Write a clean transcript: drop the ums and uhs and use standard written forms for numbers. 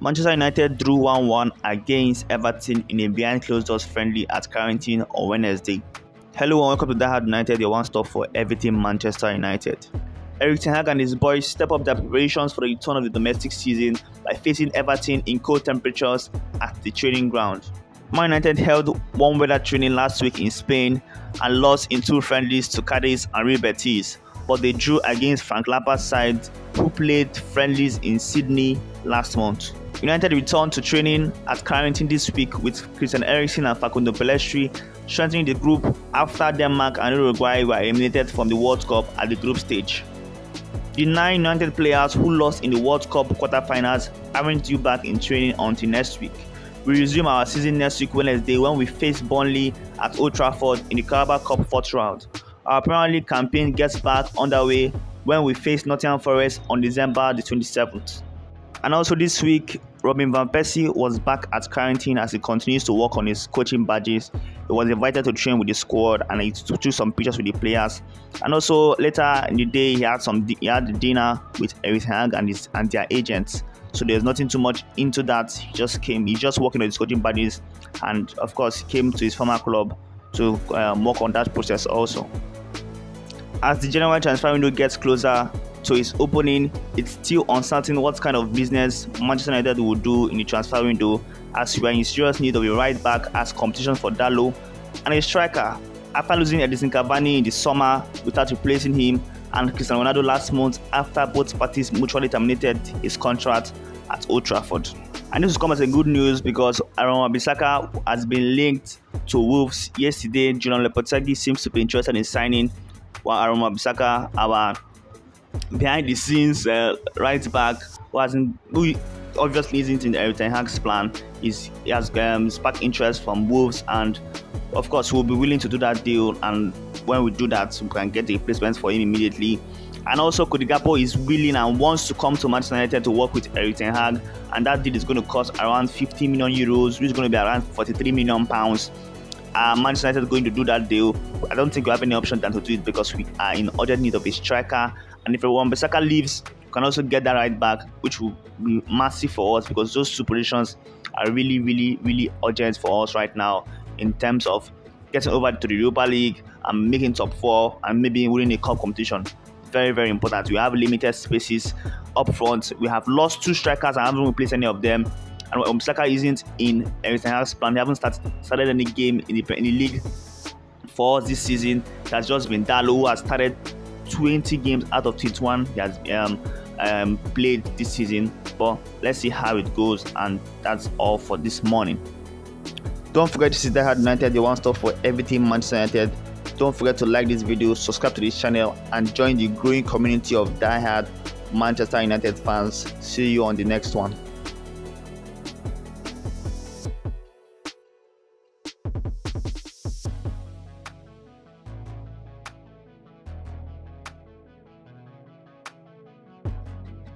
Manchester United drew 1-1 against Everton in a behind closed doors friendly at Carrington on Wednesday. Hello and welcome to Die Hard United, your one stop for everything Manchester United. Erik and his boys step up their preparations for the return of the domestic season by facing Everton in cold temperatures at the training ground. Man United held warm weather training last week in Spain and lost in two friendlies to Cadiz and Real Betis, but they drew against Frank Lampard's side, who played friendlies in Sydney last month. United returned to training at Carrington this week with Christian Eriksen and Facundo Pellistri strengthening the group after Denmark and Uruguay were eliminated from the World Cup at the group stage. The 9 United players who lost in the World Cup quarterfinals aren't due back in training until next week. We resume our season next week Wednesday when we face Burnley at Old Trafford in the Carabao Cup 4th round. Our Premier League campaign gets back underway when we face Nottingham Forest on December the 27th. And also this week, Robin van Persie was back at Carrington as he continues to work on his coaching badges. He was invited to train with the squad and he took some pictures with the players. And also later in the day, he had dinner with Erik and their agents. So there's nothing too much into that. He's just working on his coaching badges, and of course he came to his former club to work on that process also. As the January transfer window gets closer to its opening, it's still uncertain what kind of business Manchester United will do in the transfer window, as we are in serious need of a right back as competition for Dalot and a striker after losing Edinson Cavani in the summer without replacing him, and Cristiano Ronaldo last month after both parties mutually terminated his contract at Old Trafford. And this will come as a good news because Aaron Wan-Bissaka has been linked to Wolves. Yesterday, Julian Lopetegui seems to be interested in signing Aaron Wan-Bissaka, our behind-the-scenes right back, who obviously isn't in Erik ten Hag's plan. He has sparked interest from Wolves, and of course we'll be willing to do that deal, and when we do that we can get a replacement for him immediately. And also Cody Gakpo is willing and wants to come to Manchester United to work with Erik ten Hag, and that deal is going to cost around 50 million euros, which is going to be around 43 million pounds. Manchester United is going to do that deal. I don't think we have any option than to do it because we are in urgent need of a striker, and if Wan-Bissaka leaves, we can also get that right back, which will be massive for us because those two positions are really urgent for us right now in terms of getting over to the Europa League and making top 4 and maybe winning a cup competition. Very important. We have limited spaces up front. We have lost 2 strikers and haven't replaced any of them. And Wan-Bissaka isn't in Erik ten Hag's plan. They haven't started any game in the league for us this season. It has just been Dalot, who has started 20 games out of 21 he has played this season. But let's see how it goes, and that's all for this morning. Don't forget to see Die Hard United, your one stop for everything Manchester United. Don't forget to like this video, subscribe to this channel, and join the growing community of Die Hard Manchester United fans. See you on the next one.